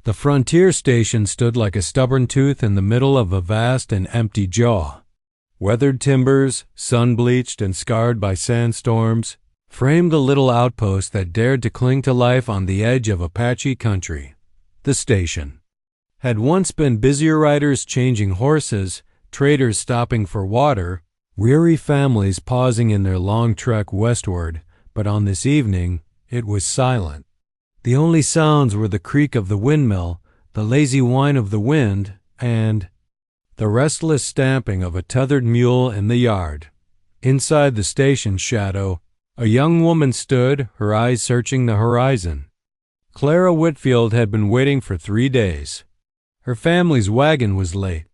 The frontier station stood like a stubborn tooth in the middle of a vast and empty jaw. Weathered timbers, sun-bleached and scarred by sandstorms, framed the little outpost that dared to cling to life on the edge of Apache country. The station had once been busier riders changing horses, traders stopping for water, weary families pausing in their long trek westward, but on this evening it was silent. The only sounds were the creak of the windmill, the lazy whine of the wind, and the restless stamping of a tethered mule in the yard. Inside the station shadow, a young woman stood, her eyes searching the horizon. Clara Whitfield had been waiting for 3 days. Her family's wagon was late.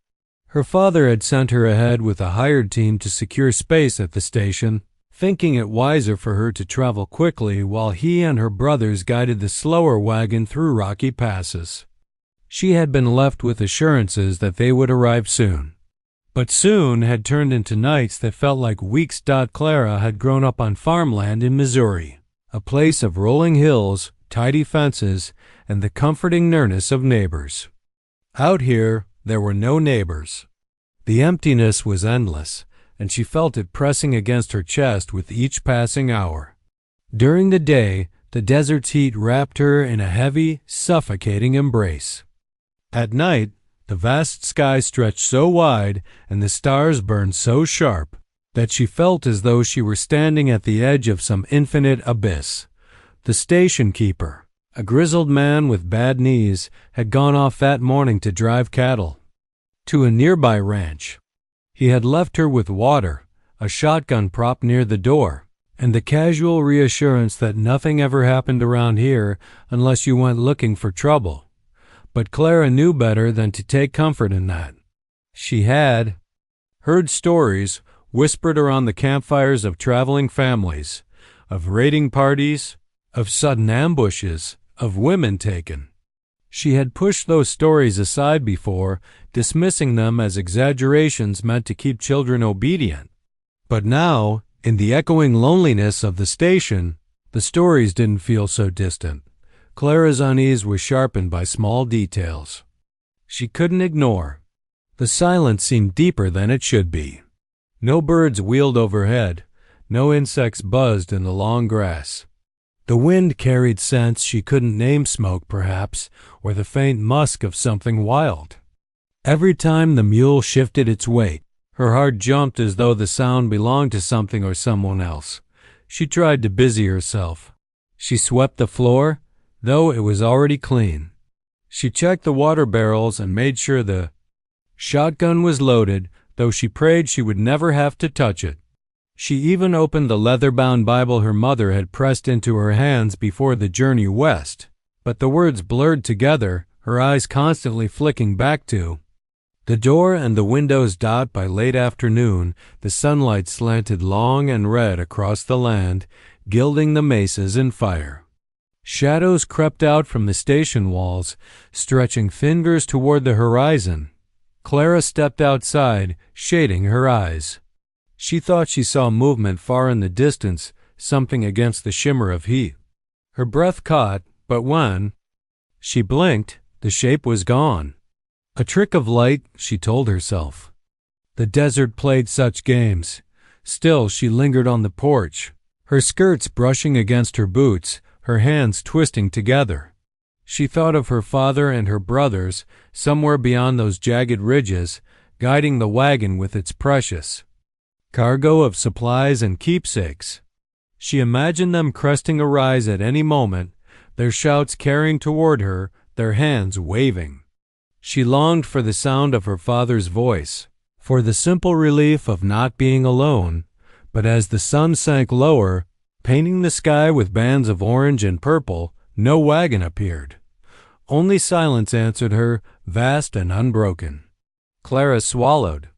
Her father had sent her ahead with a hired team to secure space at the station, thinking it wiser for her to travel quickly while he and her brothers guided the slower wagon through rocky passes. She had been left with assurances that they would arrive soon. But soon had turned into nights that felt like weeks. Clara had grown up on farmland in Missouri, a place of rolling hills, tidy fences, and the comforting nearness of neighbors. Out here, there were no neighbors. The emptiness was endless, and she felt it pressing against her chest with each passing hour. During the day, the desert's heat wrapped her in a heavy, suffocating embrace. At night, the vast sky stretched so wide and the stars burned so sharp that she felt as though she were standing at the edge of some infinite abyss. The station keeper, a grizzled man with bad knees, had gone off that morning to drive cattle to a nearby ranch. He had left her with water, a shotgun propped near the door, and the casual reassurance that nothing ever happened around here unless you went looking for trouble. But Clara knew better than to take comfort in that. She had heard stories whispered around the campfires of traveling families, of raiding parties, of sudden ambushes, of women taken. She had pushed those stories aside before, dismissing them as exaggerations meant to keep children obedient. But now, in the echoing loneliness of the station, the stories didn't feel so distant. Clara's unease was sharpened by small details she couldn't ignore. The silence seemed deeper than it should be. No birds wheeled overhead, no insects buzzed in the long grass. The wind carried scents she couldn't name, smoke perhaps, or the faint musk of something wild. Every time the mule shifted its weight, her heart jumped as though the sound belonged to something or someone else. She tried to busy herself. She swept the floor, though it was already clean. She checked the water barrels and made sure the shotgun was loaded, though she prayed she would never have to touch it. She even opened the leather-bound Bible her mother had pressed into her hands before the journey west, but the words blurred together, her eyes constantly flicking back to the door and the windows. By late afternoon, the sunlight slanted long and red across the land, gilding the mesas in fire. Shadows crept out from the station walls, stretching fingers toward the horizon. Clara stepped outside, shading her eyes. She thought she saw movement far in the distance, something against the shimmer of heat. Her breath caught, but when she blinked, the shape was gone. A trick of light, she told herself. The desert played such games. Still, she lingered on the porch, her skirts brushing against her boots, her hands twisting together. She thought of her father and her brothers, somewhere beyond those jagged ridges, guiding the wagon with its precious cargo of supplies and keepsakes. She imagined them cresting a rise at any moment, their shouts carrying toward her, their hands waving. She longed for the sound of her father's voice, for the simple relief of not being alone, but as the sun sank lower, painting the sky with bands of orange and purple, no wagon appeared. Only silence answered her, vast and unbroken. Clara swallowed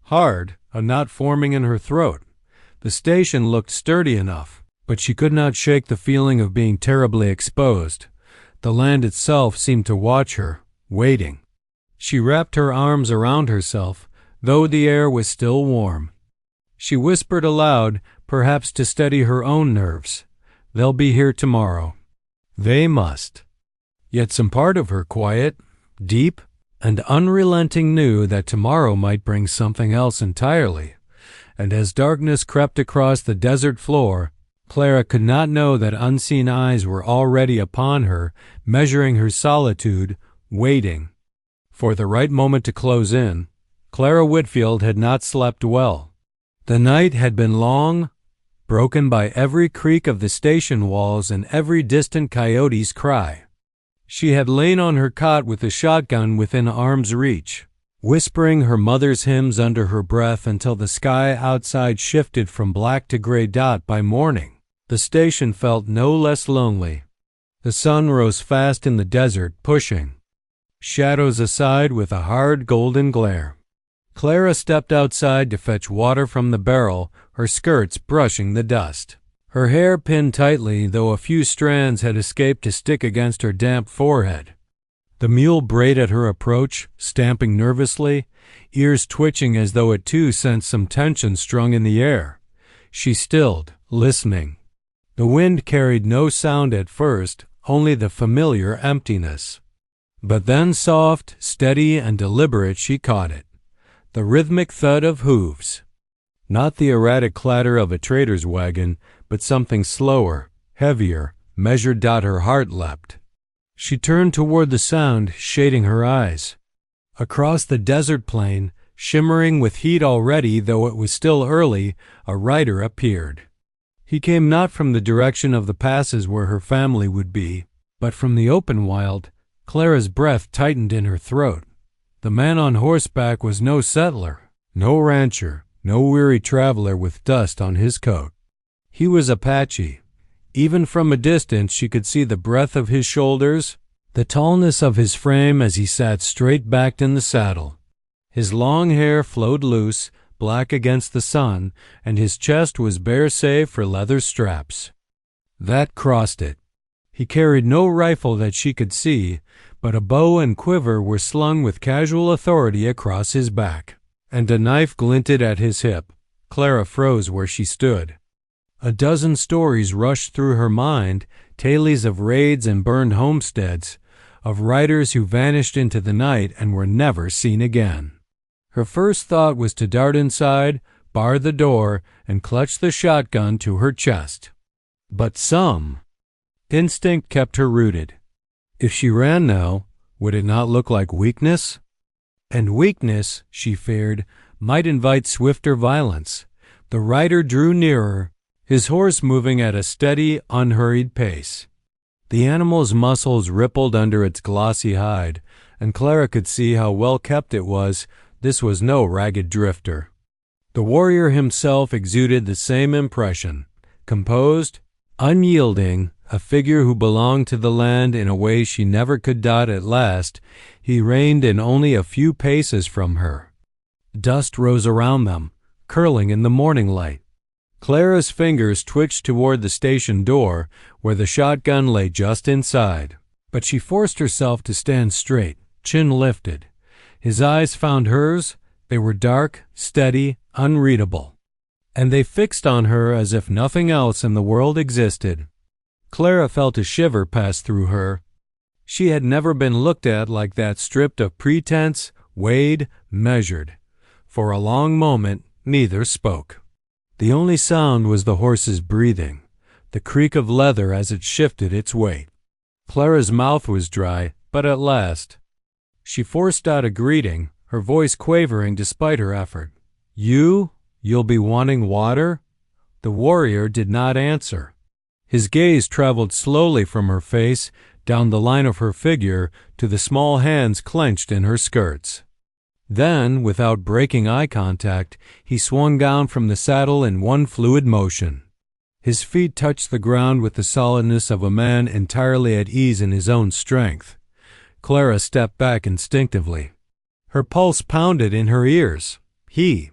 hard, a knot forming in her throat. The station looked sturdy enough, but she could not shake the feeling of being terribly exposed. The land itself seemed to watch her, waiting. She wrapped her arms around herself, though the air was still warm. She whispered aloud, perhaps to steady her own nerves, "They'll be here tomorrow." They must. Yet some part of her, quiet, deep, and unrelenting, knew that tomorrow might bring something else entirely. And as darkness crept across the desert floor, Clara could not know that unseen eyes were already upon her, measuring her solitude, waiting for the right moment to close in. Clara Whitfield had not slept well. The night had been long, broken by every creak of the station walls and every distant coyote's cry. She had lain on her cot with the shotgun within arm's reach, whispering her mother's hymns under her breath until the sky outside shifted from black to gray dot by morning. The station felt no less lonely. The sun rose fast in the desert, pushing shadows aside with a hard golden glare. Clara stepped outside to fetch water from the barrel, her skirts brushing the dust. Her hair pinned tightly, though a few strands had escaped to stick against her damp forehead. The mule brayed at her approach, stamping nervously, ears twitching as though it too sensed some tension strung in the air. She stilled, listening. The wind carried no sound at first, only the familiar emptiness. But then soft, steady, and deliberate she caught it. The rhythmic thud of hooves. Not the erratic clatter of a trader's wagon, but something slower, heavier, measured. Her heart leapt. She turned toward the sound, shading her eyes. Across the desert plain, shimmering with heat already, though it was still early, a rider appeared. He came not from the direction of the passes where her family would be, but from the open wild. Clara's breath tightened in her throat. The man on horseback was no settler, no rancher, no weary traveler with dust on his coat. He was Apache. Even from a distance she could see the breadth of his shoulders, the tallness of his frame as he sat straight-backed in the saddle. His long hair flowed loose, black against the sun, and his chest was bare save for leather straps. That crossed it. He carried no rifle that she could see, but a bow and quiver were slung with casual authority across his back, and a knife glinted at his hip. Clara froze where she stood. A dozen stories rushed through her mind, tales of raids and burned homesteads, of riders who vanished into the night and were never seen again. Her first thought was to dart inside, bar the door, and clutch the shotgun to her chest. But some instinct kept her rooted. If she ran now, would it not look like weakness? And weakness, she feared, might invite swifter violence. The rider drew nearer, his horse moving at a steady, unhurried pace. The animal's muscles rippled under its glossy hide, and Clara could see how well kept it was. This was no ragged drifter. The warrior himself exuded the same impression. Composed, unyielding, a figure who belonged to the land in a way she never could doubt. At last, he reined in only a few paces from her. Dust rose around them, curling in the morning light. Clara's fingers twitched toward the station door, where the shotgun lay just inside. But she forced herself to stand straight, chin lifted. His eyes found hers. They were dark, steady, unreadable. And they fixed on her as if nothing else in the world existed. Clara felt a shiver pass through her. She had never been looked at like that, stripped of pretense, weighed, measured. For a long moment, neither spoke. The only sound was the horse's breathing, the creak of leather as it shifted its weight. Clara's mouth was dry, but at last she forced out a greeting, her voice quavering despite her effort. You'll be wanting water?" The warrior did not answer. His gaze traveled slowly from her face, down the line of her figure, to the small hands clenched in her skirts. Then, without breaking eye contact, he swung down from the saddle in one fluid motion. His feet touched the ground with the solidness of a man entirely at ease in his own strength. Clara stepped back instinctively. Her pulse pounded in her ears. He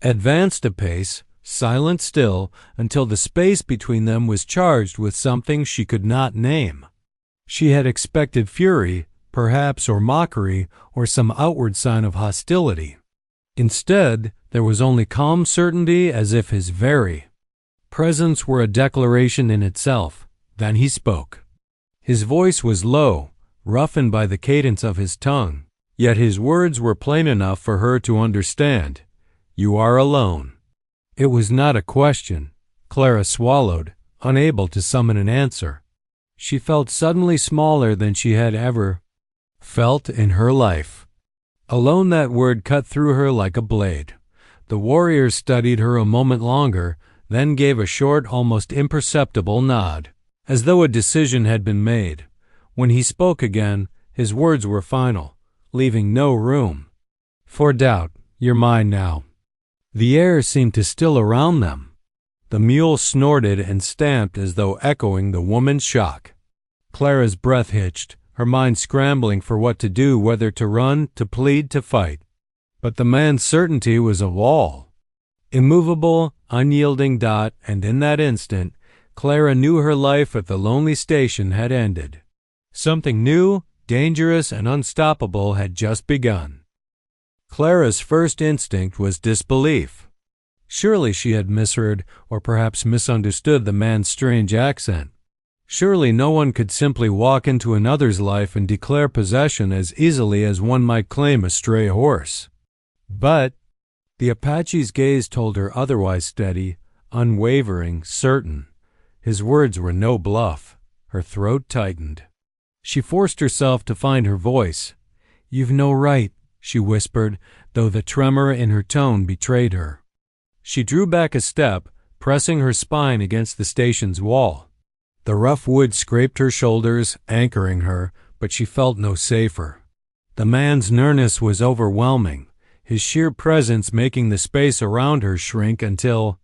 advanced a pace, silent still, until the space between them was charged with something she could not name. She had expected fury, perhaps, or mockery, or some outward sign of hostility. Instead, there was only calm certainty, as if his very presence were a declaration in itself. Then he spoke. His voice was low, roughened by the cadence of his tongue. Yet his words were plain enough for her to understand. "You are alone." It was not a question. Clara swallowed, unable to summon an answer. She felt suddenly smaller than she had ever felt in her life. Alone, that word cut through her like a blade. The warrior studied her a moment longer, then gave a short, almost imperceptible nod, as though a decision had been made. When he spoke again, his words were final, leaving no room for doubt. "You're mine now." The air seemed to still around them. The mule snorted and stamped as though echoing the woman's shock. Clara's breath hitched, her mind scrambling for what to do, whether to run, to plead, to fight. But the man's certainty was a wall. Immovable, unyielding dot, and in that instant, Clara knew her life at the lonely station had ended. Something new, dangerous, and unstoppable had just begun. Clara's first instinct was disbelief. Surely she had misheard or perhaps misunderstood the man's strange accent. Surely no one could simply walk into another's life and declare possession as easily as one might claim a stray horse. But the Apache's gaze told her otherwise, steady, unwavering, certain. His words were no bluff. Her throat tightened. She forced herself to find her voice. "You've no right," she whispered, though the tremor in her tone betrayed her. She drew back a step, pressing her spine against the station's wall. The rough wood scraped her shoulders, anchoring her, but she felt no safer. The man's nearness was overwhelming, his sheer presence making the space around her shrink until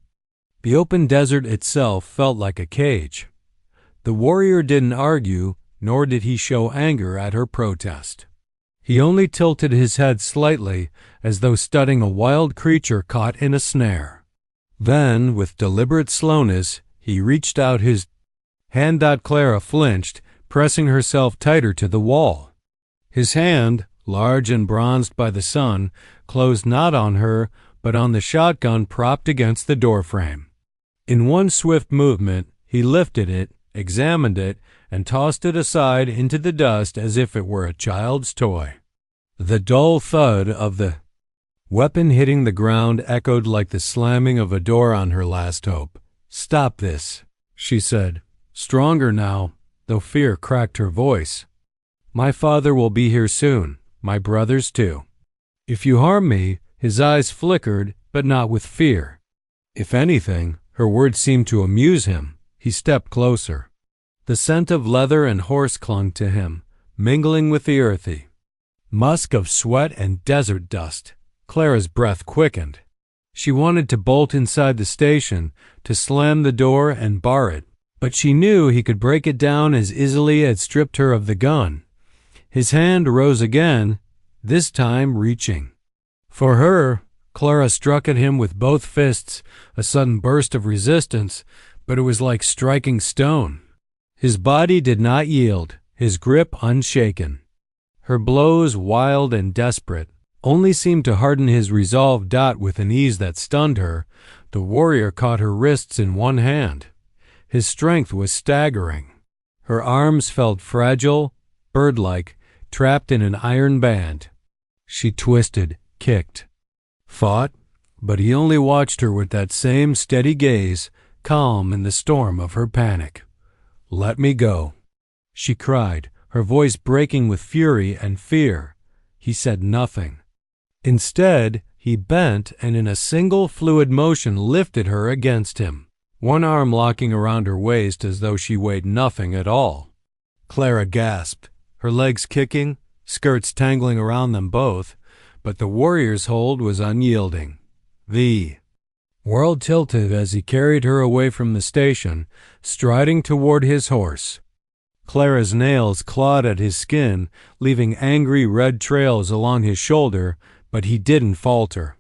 the open desert itself felt like a cage. The warrior didn't argue, nor did he show anger at her protest. He only tilted his head slightly, as though studying a wild creature caught in a snare. Then, with deliberate slowness, he reached out his hand. Clara flinched, pressing herself tighter to the wall. His hand, large and bronzed by the sun, closed not on her, but on the shotgun propped against the doorframe. In one swift movement, he lifted it, examined it, and tossed it aside into the dust as if it were a child's toy. The dull thud of the weapon hitting the ground echoed like the slamming of a door on her last hope. "Stop this," she said, stronger now, though fear cracked her voice. "My father will be here soon, my brothers too. If you harm me," his eyes flickered, but not with fear. If anything, her words seemed to amuse him. He stepped closer. The scent of leather and horse clung to him, mingling with the earthy musk of sweat and desert dust. Clara's breath quickened. She wanted to bolt inside the station, to slam the door and bar it, but she knew he could break it down as easily as stripped her of the gun. His hand rose again, this time reaching for her. Clara struck at him with both fists, a sudden burst of resistance, but it was like striking stone. His body did not yield, his grip unshaken. Her blows, wild and desperate, only seemed to harden his resolve. With an ease that stunned her, the warrior caught her wrists in one hand. His strength was staggering. Her arms felt fragile, bird-like, trapped in an iron band. She twisted, kicked, fought, but he only watched her with that same steady gaze, calm in the storm of her panic. "Let me go," she cried, her voice breaking with fury and fear. He said nothing. Instead, he bent and in a single fluid motion lifted her against him, one arm locking around her waist as though she weighed nothing at all. Clara gasped, her legs kicking, skirts tangling around them both, but the warrior's hold was unyielding. The world tilted as he carried her away from the station, striding toward his horse. Clara's nails clawed at his skin, leaving angry red trails along his shoulder, but he didn't falter.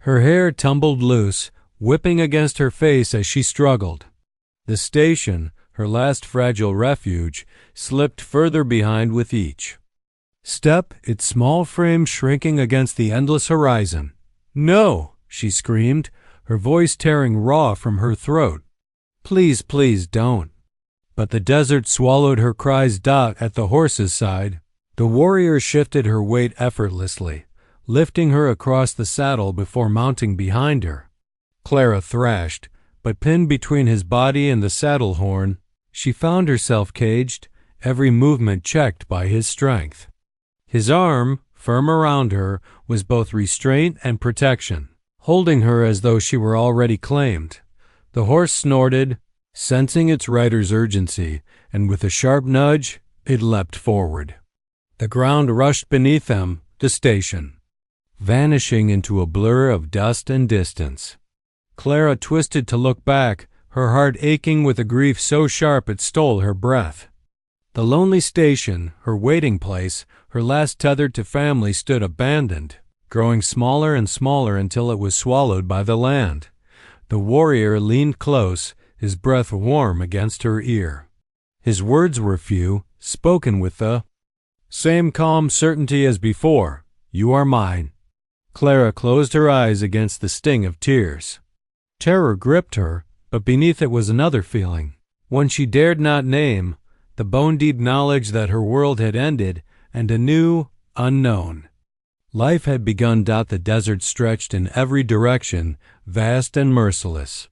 Her hair tumbled loose, whipping against her face as she struggled. The station, her last fragile refuge, slipped further behind with each step, its small frame shrinking against the endless horizon. "No!" she screamed, her voice tearing raw from her throat. "Please, please don't." But the desert swallowed her cries. At the horse's side, The warrior shifted her weight effortlessly, lifting her across the saddle before mounting behind her. Clara thrashed, but pinned between his body and the saddle horn, she found herself caged, every movement checked by his strength. His arm, firm around her, was both restraint and protection, holding her as though she were already claimed. The horse snorted, sensing its rider's urgency, and with a sharp nudge, it leapt forward. The ground rushed beneath them, the station, vanishing into a blur of dust and distance. Clara twisted to look back, her heart aching with a grief so sharp it stole her breath. The lonely station, her waiting place, her last tethered to family, stood abandoned, growing smaller and smaller until it was swallowed by the land. The warrior leaned close, his breath warm against her ear. His words were few, spoken with the same calm certainty as before. "You are mine." Clara closed her eyes against the sting of tears. Terror gripped her, but beneath it was another feeling, one she dared not name, the bone-deep knowledge that her world had ended, and a new, unknown life had begun. The desert stretched in every direction, vast and merciless.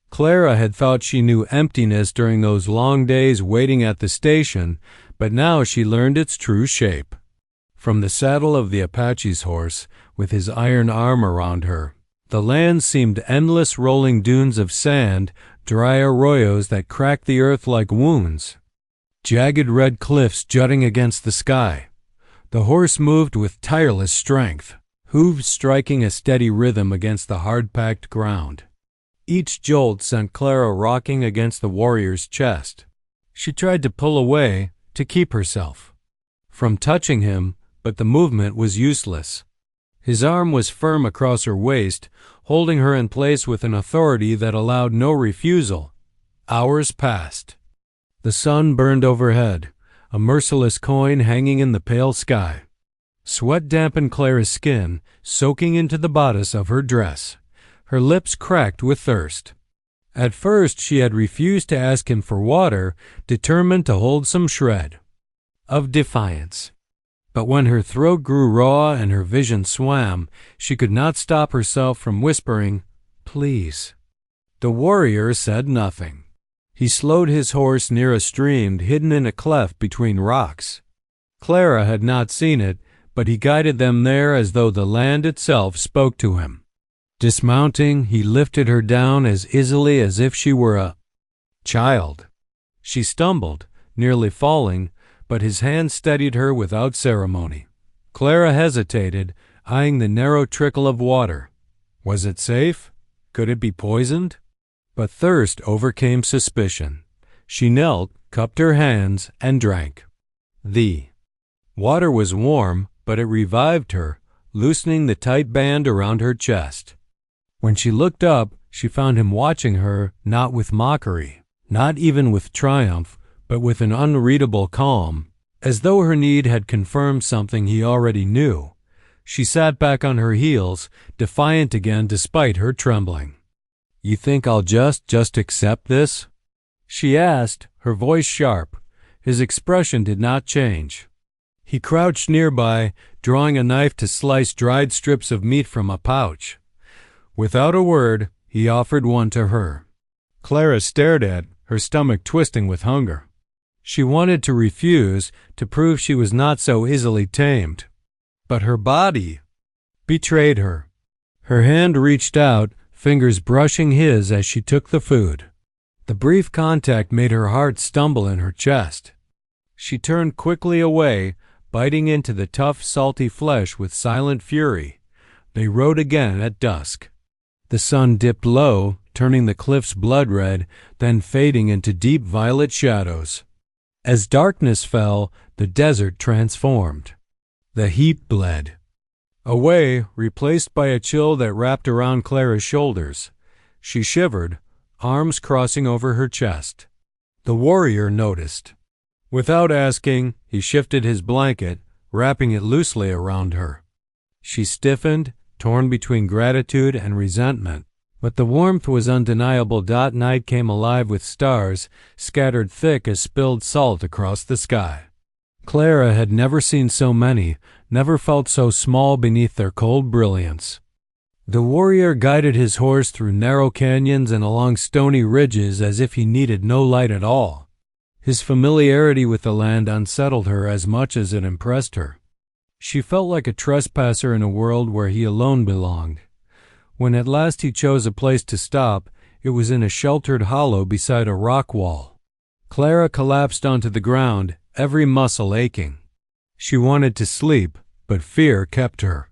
Clara had thought she knew emptiness during those long days waiting at the station, but now she learned its true shape. From the saddle of the Apache's horse, with his iron arm around her, the land seemed endless rolling dunes of sand, dry arroyos that cracked the earth like wounds, jagged red cliffs jutting against the sky. The horse moved with tireless strength, hooves striking a steady rhythm against the hard-packed ground. Each jolt sent Clara rocking against the warrior's chest. She tried to pull away, to keep herself from touching him, but the movement was useless. His arm was firm across her waist, holding her in place with an authority that allowed no refusal. Hours passed. The sun burned overhead, a merciless coin hanging in the pale sky. Sweat dampened Clara's skin, soaking into the bodice of her dress. Her lips cracked with thirst. At first she had refused to ask him for water, determined to hold some shred of defiance. But when her throat grew raw and her vision swam, she could not stop herself from whispering, "Please." The warrior said nothing. He slowed his horse near a stream hidden in a cleft between rocks. Clara had not seen it, but he guided them there as though the land itself spoke to him. Dismounting, he lifted her down as easily as if she were a child. She stumbled, nearly falling, but his hand steadied her without ceremony. Clara hesitated, eyeing the narrow trickle of water. Was it safe? Could it be poisoned? But thirst overcame suspicion. She knelt, cupped her hands, and drank. The water was warm, but it revived her, loosening the tight band around her chest. When she looked up, she found him watching her, not with mockery, not even with triumph, but with an unreadable calm, as though her need had confirmed something he already knew. She sat back on her heels, defiant again despite her trembling. "You think I'll just accept this?" she asked, her voice sharp. His expression did not change. He crouched nearby, drawing a knife to slice dried strips of meat from a pouch. Without a word, he offered one to her. Clara stared at, her stomach twisting with hunger. She wanted to refuse, to prove she was not so easily tamed. But her body betrayed her. Her hand reached out, fingers brushing his as she took the food. The brief contact made her heart stumble in her chest. She turned quickly away, biting into the tough, salty flesh with silent fury. They rode again at dusk. The sun dipped low, turning the cliffs blood red, then fading into deep violet shadows. As darkness fell, the desert transformed. The heat bled away, replaced by a chill that wrapped around Clara's shoulders. She shivered, arms crossing over her chest. The warrior noticed. Without asking, he shifted his blanket, wrapping it loosely around her. She stiffened, torn between gratitude and resentment. But the warmth was undeniable. Night came alive with stars, scattered thick as spilled salt across the sky. Clara had never seen so many, never felt so small beneath their cold brilliance. The warrior guided his horse through narrow canyons and along stony ridges as if he needed no light at all. His familiarity with the land unsettled her as much as it impressed her. She felt like a trespasser in a world where he alone belonged. When at last he chose a place to stop, it was in a sheltered hollow beside a rock wall. Clara collapsed onto the ground, every muscle aching. She wanted to sleep, but fear kept her.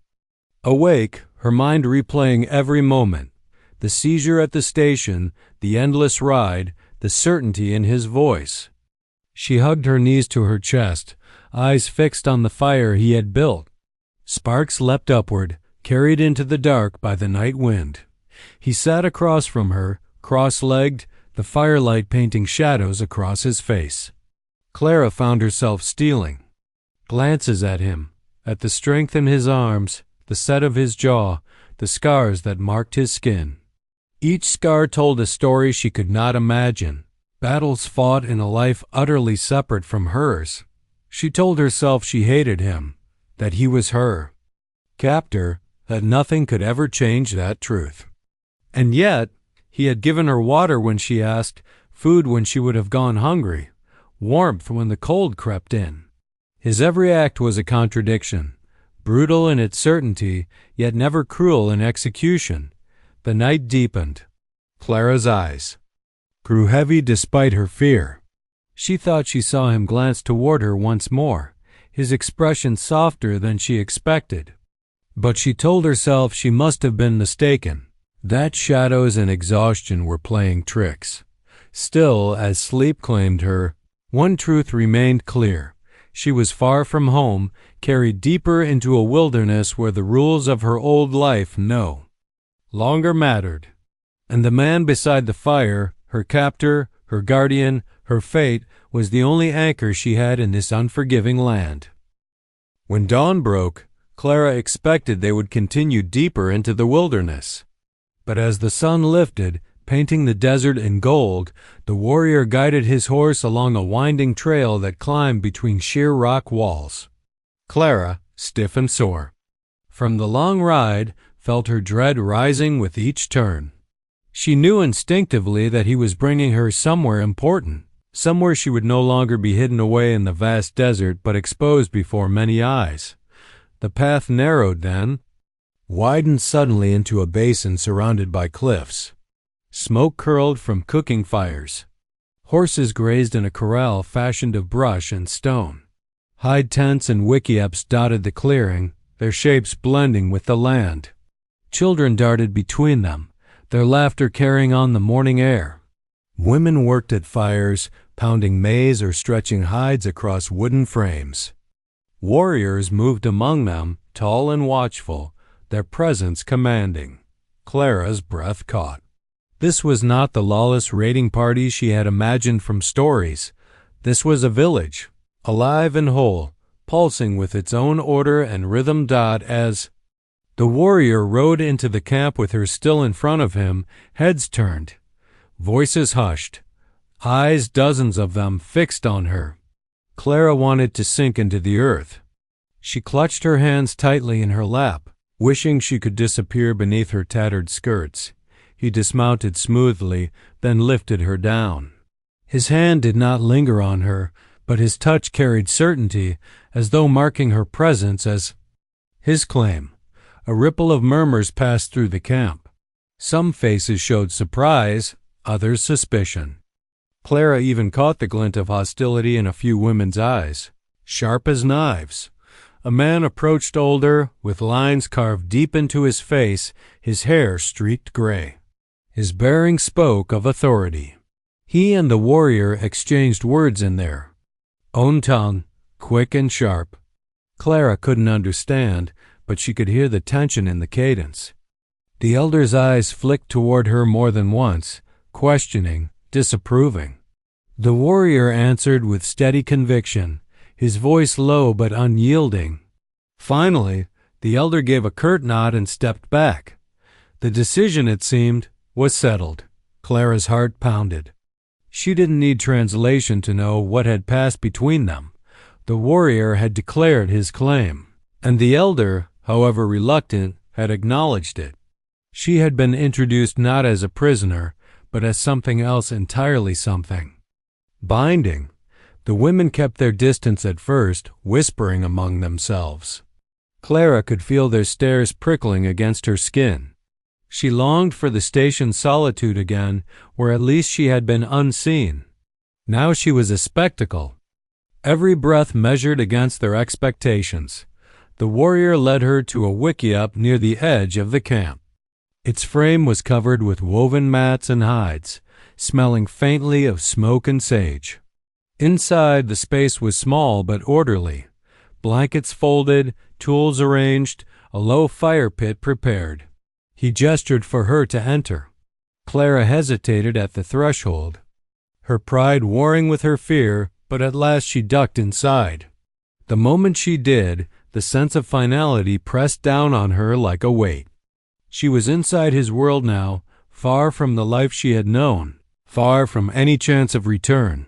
Awake, her mind replaying every moment, the seizure at the station, the endless ride, the certainty in his voice. She hugged her knees to her chest, eyes fixed on the fire he had built. Sparks leapt upward, carried into the dark by the night wind. He sat across from her, cross-legged, the firelight painting shadows across his face. Clara found herself stealing glances at him, at the strength in his arms, the set of his jaw, the scars that marked his skin. Each scar told a story she could not imagine, battles fought in a life utterly separate from hers. She told herself she hated him, that he was her captor, that nothing could ever change that truth. And yet, he had given her water when she asked, food when she would have gone hungry, warmth when the cold crept in. His every act was a contradiction, brutal in its certainty, yet never cruel in execution. The night deepened. Clara's eyes grew heavy despite her fear. She thought she saw him glance toward her once more, his expression softer than she expected. But she told herself she must have been mistaken, that shadows and exhaustion were playing tricks. Still, as sleep claimed her, one truth remained clear. She was far from home, carried deeper into a wilderness where the rules of her old life no longer mattered. And the man beside the fire, her captor, her guardian, her fate, was the only anchor she had in this unforgiving land. When dawn broke, Clara expected they would continue deeper into the wilderness. But as the sun lifted, painting the desert in gold, the warrior guided his horse along a winding trail that climbed between sheer rock walls. Clara, stiff and sore from the long ride, felt her dread rising with each turn. She knew instinctively that he was bringing her somewhere important, somewhere she would no longer be hidden away in the vast desert but exposed before many eyes. The path narrowed then, widened suddenly into a basin surrounded by cliffs. Smoke curled from cooking fires. Horses grazed in a corral fashioned of brush and stone. Hide tents and wickiups dotted the clearing, their shapes blending with the land. Children darted between them, their laughter carrying on the morning air. Women worked at fires, pounding maize or stretching hides across wooden frames. Warriors moved among them, tall and watchful, their presence commanding. Clara's breath caught. This was not the lawless raiding party she had imagined from stories. This was a village, alive and whole, pulsing with its own order and rhythm. As the warrior rode into the camp with her still in front of him, heads turned, voices hushed, eyes, dozens of them, fixed on her. Clara wanted to sink into the earth. She clutched her hands tightly in her lap, wishing she could disappear beneath her tattered skirts. He dismounted smoothly, then lifted her down. His hand did not linger on her, but his touch carried certainty, as though marking her presence as his claim. A ripple of murmurs passed through the camp. Some faces showed surprise, others suspicion. Clara even caught the glint of hostility in a few women's eyes, sharp as knives. A man approached, older, with lines carved deep into his face, his hair streaked gray. His bearing spoke of authority. He and the warrior exchanged words in their own tongue, quick and sharp. Clara couldn't understand, but she could hear the tension in the cadence. The elder's eyes flicked toward her more than once, questioning, disapproving. The warrior answered with steady conviction, his voice low but unyielding. Finally, the elder gave a curt nod and stepped back. The decision, it seemed, was settled. Clara's heart pounded. She didn't need translation to know what had passed between them. The warrior had declared his claim, and the elder, however reluctant, had acknowledged it. She had been introduced not as a prisoner, but as something else entirely something. Binding. The women kept their distance at first, whispering among themselves. Clara could feel their stares prickling against her skin. She longed for the station's solitude again, where at least she had been unseen. Now she was a spectacle. Every breath measured against their expectations. The warrior led her to a wickiup near the edge of the camp. Its frame was covered with woven mats and hides, smelling faintly of smoke and sage. Inside, the space was small but orderly. Blankets folded, tools arranged, a low fire pit prepared. He gestured for her to enter. Clara hesitated at the threshold, her pride warring with her fear, but at last she ducked inside. The moment she did, the sense of finality pressed down on her like a weight. She was inside his world now, far from the life she had known, far from any chance of return.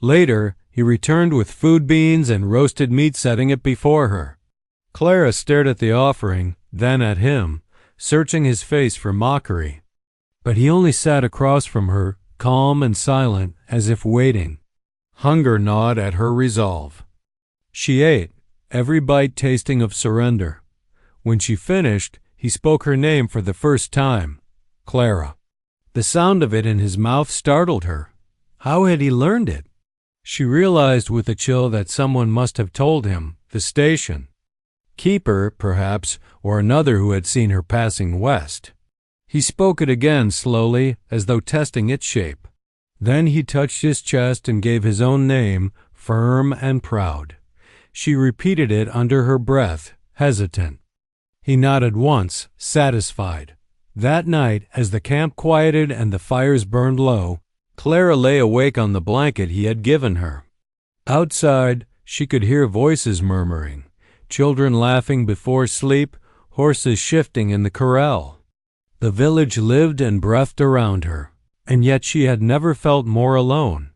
Later, he returned with food beans and roasted meat, setting it before her. Clara stared at the offering, then at him, searching his face for mockery. But he only sat across from her, calm and silent, as if waiting. Hunger gnawed at her resolve. She ate, every bite tasting of surrender. When she finished, he spoke her name for the first time, Clara. The sound of it in his mouth startled her. How had he learned it? She realized with a chill that someone must have told him, the station. Keeper, perhaps, or another who had seen her passing west. He spoke it again slowly, as though testing its shape. Then he touched his chest and gave his own name, firm and proud. She repeated it under her breath, hesitant. He nodded once, satisfied. That night, as the camp quieted and the fires burned low, Clara lay awake on the blanket he had given her. Outside, she could hear voices murmuring, children laughing before sleep, horses shifting in the corral. The village lived and breathed around her, and yet she had never felt more alone.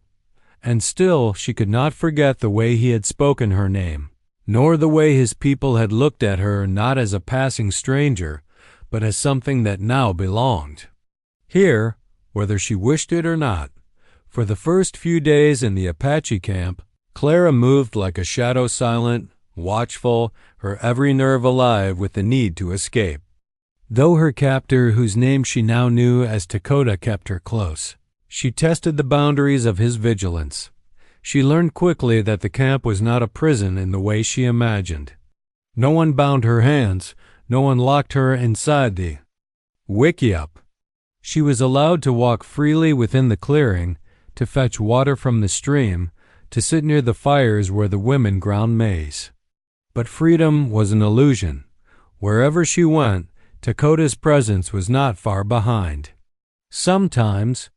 And still she could not forget the way he had spoken her name, nor the way his people had looked at her not as a passing stranger, but as something that now belonged. Here, whether she wished it or not, for the first few days in the Apache camp, Clara moved like a shadow, silent, watchful, her every nerve alive with the need to escape. Though her captor, whose name she now knew as Dakota, kept her close, she tested the boundaries of his vigilance. She learned quickly that the camp was not a prison in the way she imagined. No one bound her hands, no one locked her inside the wickiup. She was allowed to walk freely within the clearing, to fetch water from the stream, to sit near the fires where the women ground maize. But freedom was an illusion. Wherever she went, Dakota's presence was not far behind. Sometimes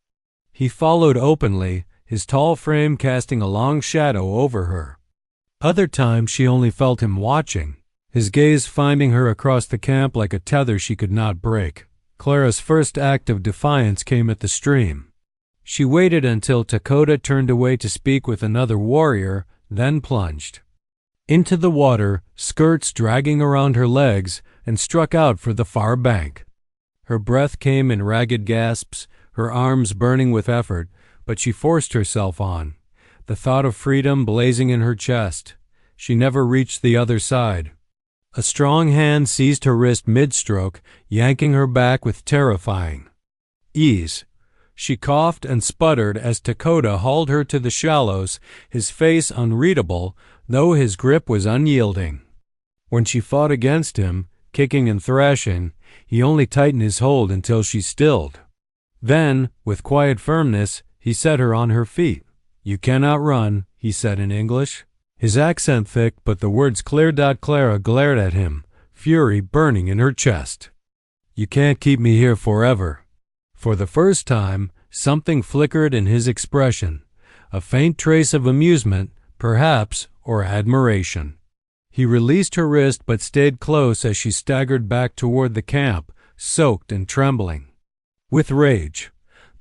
he followed openly, his tall frame casting a long shadow over her. Other times she only felt him watching, his gaze finding her across the camp like a tether she could not break. Clara's first act of defiance came at the stream. She waited until Dakota turned away to speak with another warrior, then plunged into the water, skirts dragging around her legs, and struck out for the far bank. Her breath came in ragged gasps, her arms burning with effort, but she forced herself on, the thought of freedom blazing in her chest. She never reached the other side. A strong hand seized her wrist mid-stroke, yanking her back with terrifying ease. She coughed and sputtered as Dakota hauled her to the shallows, his face unreadable, though his grip was unyielding. When she fought against him, kicking and thrashing, he only tightened his hold until she stilled. Then, with quiet firmness, he set her on her feet. "You cannot run," he said in English. His accent thick, but the words clear. Clara glared at him, fury burning in her chest. "You can't keep me here forever." For the first time, something flickered in his expression, a faint trace of amusement, perhaps, or admiration. He released her wrist but stayed close as she staggered back toward the camp, soaked and trembling with rage.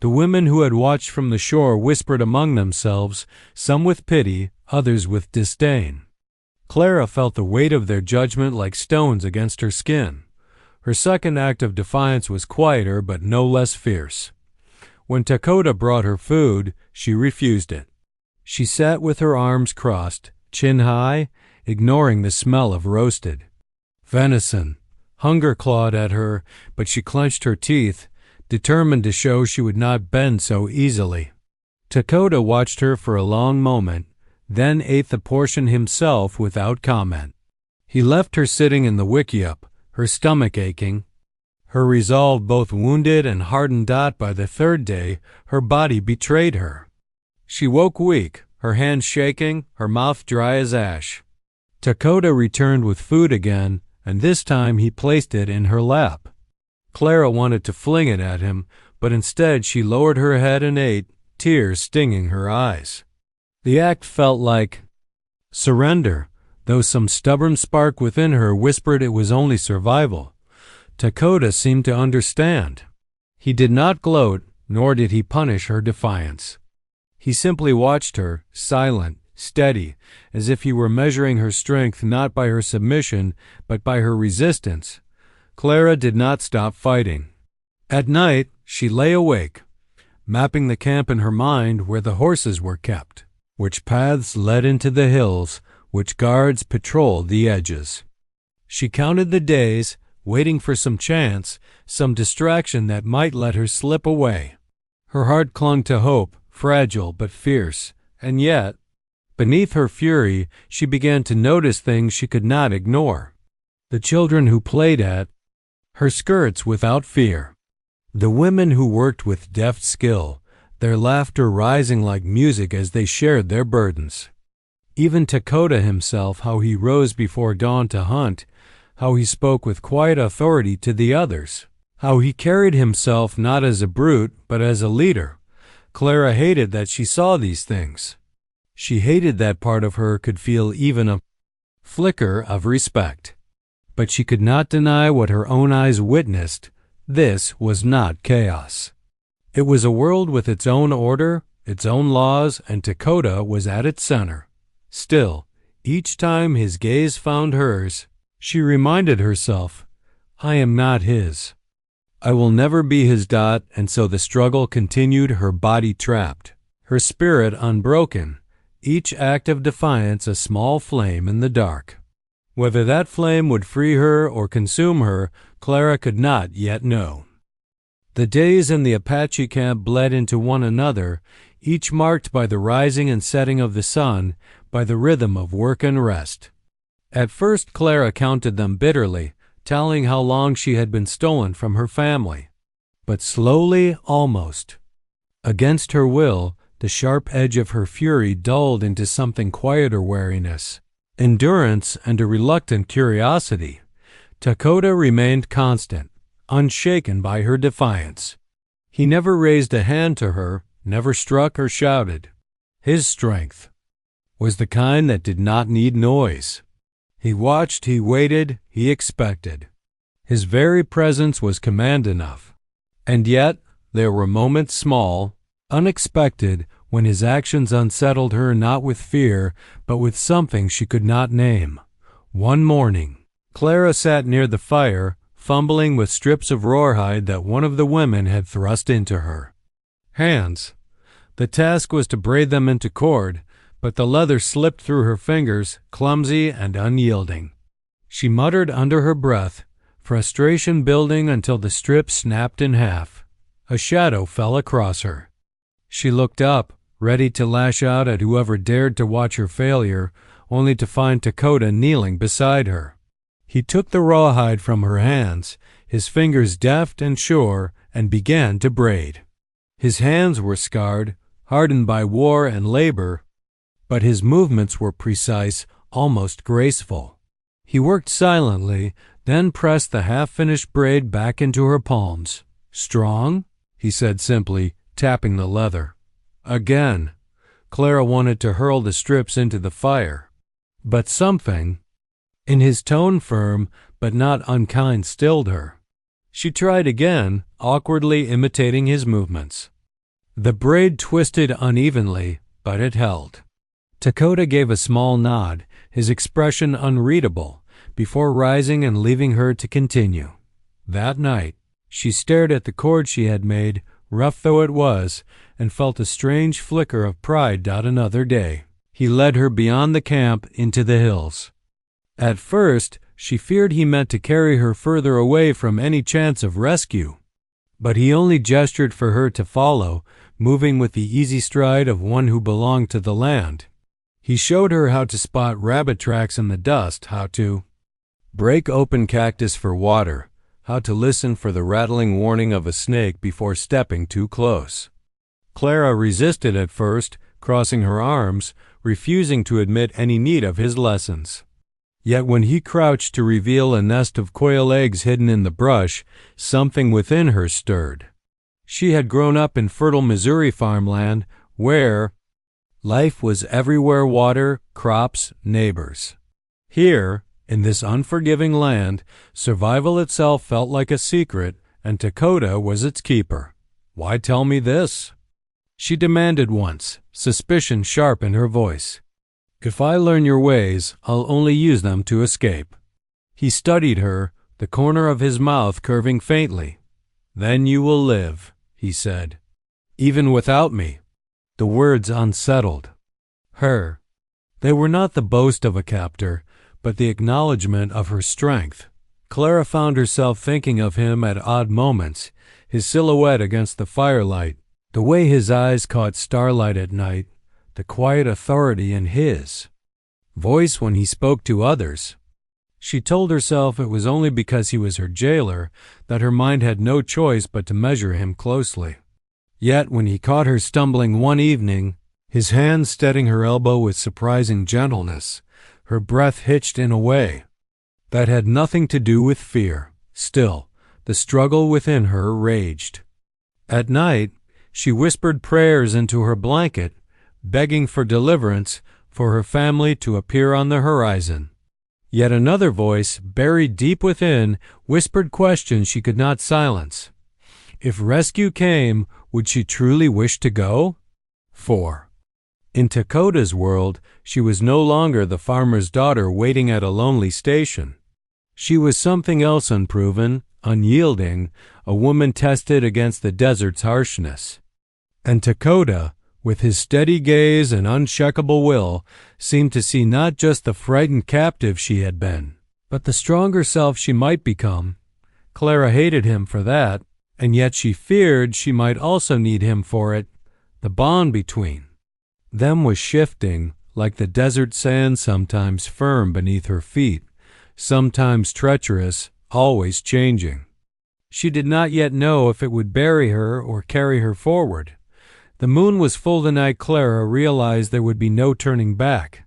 The women who had watched from the shore whispered among themselves, some with pity, others with disdain. Clara felt the weight of their judgment like stones against her skin. Her second act of defiance was quieter but no less fierce. When Dakota brought her food, she refused it. She sat with her arms crossed, chin high, ignoring the smell of roasted venison. Hunger clawed at her, but she clenched her teeth, determined to show she would not bend so easily. Dakota watched her for a long moment, then ate the portion himself without comment. He left her sitting in the wickiup, her stomach aching, her resolve both wounded and hardened. By the third day, her body betrayed her. She woke weak, her hands shaking, her mouth dry as ash. Dakota returned with food again, and this time he placed it in her lap. Clara wanted to fling it at him, but instead she lowered her head and ate, tears stinging her eyes. The act felt like surrender, though some stubborn spark within her whispered it was only survival. Dakota seemed to understand. He did not gloat, nor did he punish her defiance. He simply watched her, silent, steady, as if he were measuring her strength not by her submission, but by her resistance. Clara did not stop fighting. At night, she lay awake, mapping the camp in her mind where the horses were kept, which paths led into the hills, which guards patrolled the edges. She counted the days, waiting for some chance, some distraction that might let her slip away. Her heart clung to hope, fragile but fierce, and yet, beneath her fury, she began to notice things she could not ignore. The children who played at her skirts without fear. The women who worked with deft skill, their laughter rising like music as they shared their burdens. Even Dakota himself, how he rose before dawn to hunt, how he spoke with quiet authority to the others, how he carried himself not as a brute but as a leader. Clara hated that she saw these things. She hated that part of her could feel even a flicker of respect. But she could not deny what her own eyes witnessed. This was not chaos. It was a world with its own order, its own laws, and Dakota was at its center. Still, each time his gaze found hers, she reminded herself, I am not his. I will never be his. And so the struggle continued, her body trapped, her spirit unbroken, each act of defiance a small flame in the dark. Whether that flame would free her or consume her, Clara could not yet know. The days in the Apache camp bled into one another, each marked by the rising and setting of the sun, by the rhythm of work and rest. At first Clara counted them bitterly, telling how long she had been stolen from her family. But slowly, almost against her will, the sharp edge of her fury dulled into something quieter wariness, endurance, and a reluctant curiosity. Dakota remained constant, unshaken by her defiance. He never raised a hand to her, never struck or shouted. His strength was the kind that did not need noise. He watched, he waited, he expected. His very presence was command enough. And yet, there were moments small, unexpected, when his actions unsettled her not with fear, but with something she could not name. One morning, Clara sat near the fire, fumbling with strips of rawhide that one of the women had thrust into her hands. The task was to braid them into cord, but the leather slipped through her fingers, clumsy and unyielding. She muttered under her breath, frustration building until the strips snapped in half. A shadow fell across her. She looked up, ready to lash out at whoever dared to watch her failure, only to find Dakota kneeling beside her. He took the rawhide from her hands, his fingers deft and sure, and began to braid. His hands were scarred, hardened by war and labor, but his movements were precise, almost graceful. He worked silently, then pressed the half-finished braid back into her palms. "Strong?" he said simply, tapping the leather. Again, Clara wanted to hurl the strips into the fire. But something in his tone, firm but not unkind, stilled her. She tried again, awkwardly imitating his movements. The braid twisted unevenly, but it held. Dakota gave a small nod, his expression unreadable, before rising and leaving her to continue. That night, she stared at the cord she had made, rough though it was, and felt a strange flicker of pride. Another day, he led her beyond the camp into the hills. At first, she feared he meant to carry her further away from any chance of rescue, but he only gestured for her to follow, moving with the easy stride of one who belonged to the land. He showed her how to spot rabbit tracks in the dust, how to break open cactus for water, how to listen for the rattling warning of a snake before stepping too close. Clara resisted at first, crossing her arms, refusing to admit any need of his lessons. Yet when he crouched to reveal a nest of quail eggs hidden in the brush, something within her stirred. She had grown up in fertile Missouri farmland, where life was everywhere: water, crops, neighbors. Here, in this unforgiving land, survival itself felt like a secret, and Dakota was its keeper. "Why tell me this?" she demanded once, suspicion sharp in her voice. "If I learn your ways, I'll only use them to escape." He studied her, the corner of his mouth curving faintly. "Then you will live," he said. "Even without me." The words unsettled her. They were not the boast of a captor, but the acknowledgment of her strength. Clara found herself thinking of him at odd moments, his silhouette against the firelight, the way his eyes caught starlight at night, the quiet authority in his voice when he spoke to others. She told herself it was only because he was her jailer that her mind had no choice but to measure him closely. Yet when he caught her stumbling one evening, his hand steadying her elbow with surprising gentleness, her breath hitched in a way that had nothing to do with fear. Still, the struggle within her raged. At night, she whispered prayers into her blanket, begging for deliverance, for her family to appear on the horizon. Yet another voice, buried deep within, whispered questions she could not silence. If rescue came, would she truly wish to go? 4. In Dakota's world, she was no longer the farmer's daughter waiting at a lonely station. She was something else: unproven, unyielding, a woman tested against the desert's harshness. And Dakota, with his steady gaze and unshakable will, seemed to see not just the frightened captive she had been, but the stronger self she might become. Clara hated him for that, and yet she feared she might also need him for it. The bond between them was shifting, like the desert sand, sometimes firm beneath her feet, sometimes treacherous, always changing. She did not yet know if it would bury her or carry her forward. The moon was full the night Clara realized there would be no turning back.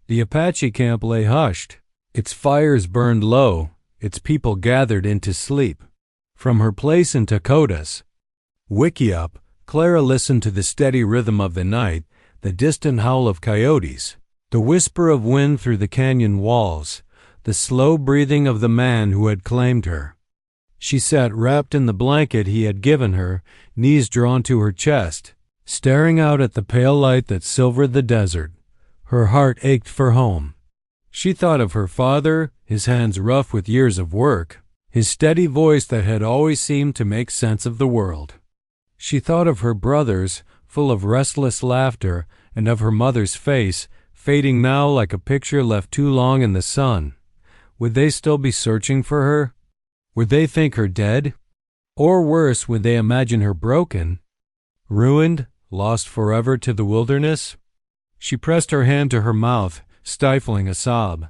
The Apache camp lay hushed. Its fires burned low, its people gathered into sleep. From her place in Dakota's wickiup, Clara listened to the steady rhythm of the night, the distant howl of coyotes, the whisper of wind through the canyon walls, the slow breathing of the man who had claimed her. She sat wrapped in the blanket he had given her, knees drawn to her chest, staring out at the pale light that silvered the desert. Her heart ached for home. She thought of her father, his hands rough with years of work, his steady voice that had always seemed to make sense of the world. She thought of her brothers, full of restless laughter, and of her mother's face, fading now like a picture left too long in the sun. Would they still be searching for her? Would they think her dead? Or worse, would they imagine her broken, ruined, lost forever to the wilderness? She pressed her hand to her mouth, stifling a sob.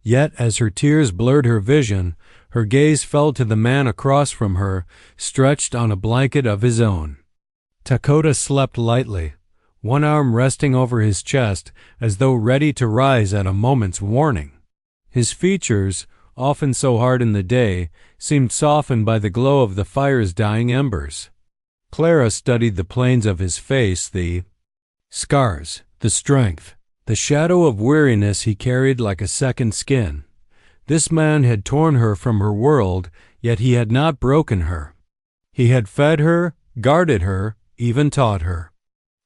Yet as her tears blurred her vision, her gaze fell to the man across from her, stretched on a blanket of his own. Dakota slept lightly, one arm resting over his chest as though ready to rise at a moment's warning. His features, often so hard in the day, seemed softened by the glow of the fire's dying embers. Clara studied the planes of his face, the scars, the strength, the shadow of weariness he carried like a second skin. This man had torn her from her world, yet he had not broken her. He had fed her, guarded her, even taught her.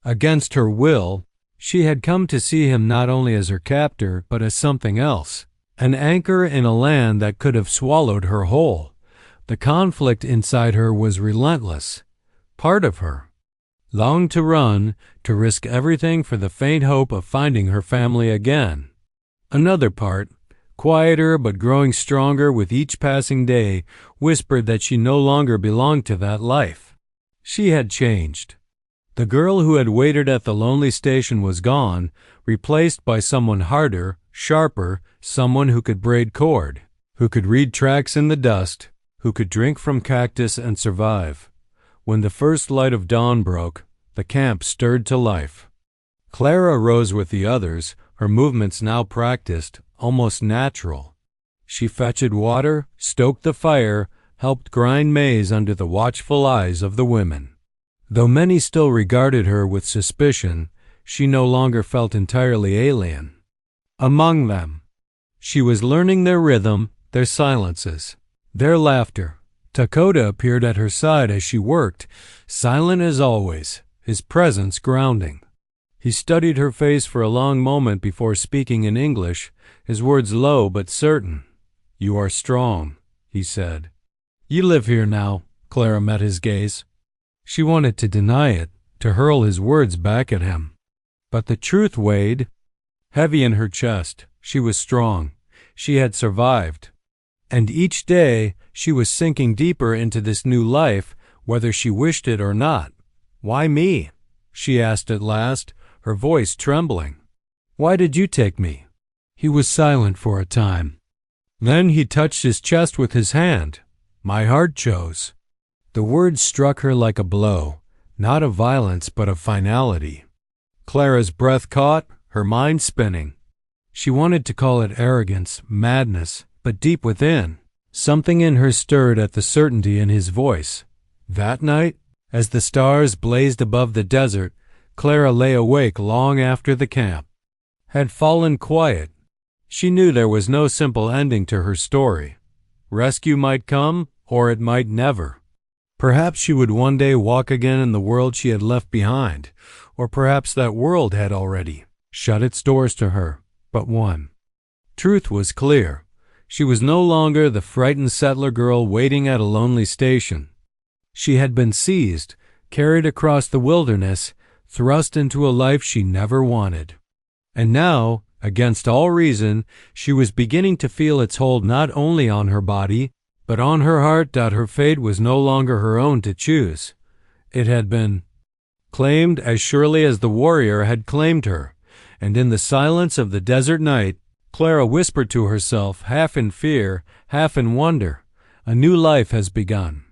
Against her will, She had come to see him not only as her captor, but as something else, an anchor in a land that could have swallowed her whole. The conflict inside her was relentless. Part of her longed to run, to risk everything for the faint hope of finding her family again. Another part, quieter but growing stronger with each passing day, whispered that she no longer belonged to that life. She had changed. The girl who had waited at the lonely station was gone, replaced by someone harder, sharper, someone who could braid cord, who could read tracks in the dust, who could drink from cactus and survive. When the first light of dawn broke, the camp stirred to life. Clara rose with the others, her movements now practiced, almost natural. She fetched water, stoked the fire, helped grind maize under the watchful eyes of the women. Though many still regarded her with suspicion, she no longer felt entirely alien. Among them, she was learning their rhythm, their silences, their laughter. Dakota appeared at her side as she worked, silent as always, his presence grounding. He studied her face for a long moment before speaking in English, his words low but certain. "You are strong," he said. "You live here now." Clara met his gaze. She wanted to deny it, to hurl his words back at him. But the truth weighed heavy in her chest. She was strong. She had survived. And each day she was sinking deeper into this new life, whether she wished it or not. "Why me?" she asked at last, her voice trembling. "Why did you take me?" He was silent for a time. Then he touched his chest with his hand. "My heart chose." The words struck her like a blow, not of violence but of finality. Clara's breath caught, her mind spinning. She wanted to call it arrogance, madness, but deep within, something in her stirred at the certainty in his voice. That night, as the stars blazed above the desert, Clara lay awake long after the camp had fallen quiet. She knew there was no simple ending to her story. Rescue might come, or it might never. Perhaps she would one day walk again in the world she had left behind, or perhaps that world had already shut its doors to her, but one. Truth was clear. She was no longer the frightened settler girl waiting at a lonely station. She had been seized, carried across the wilderness, thrust into a life she never wanted. And now, against all reason, she was beginning to feel its hold not only on her body, but on her heart. That her fate was no longer her own to choose. It had been claimed as surely as the warrior had claimed her, and in the silence of the desert night, Clara whispered to herself, half in fear, half in wonder, "A new life has begun."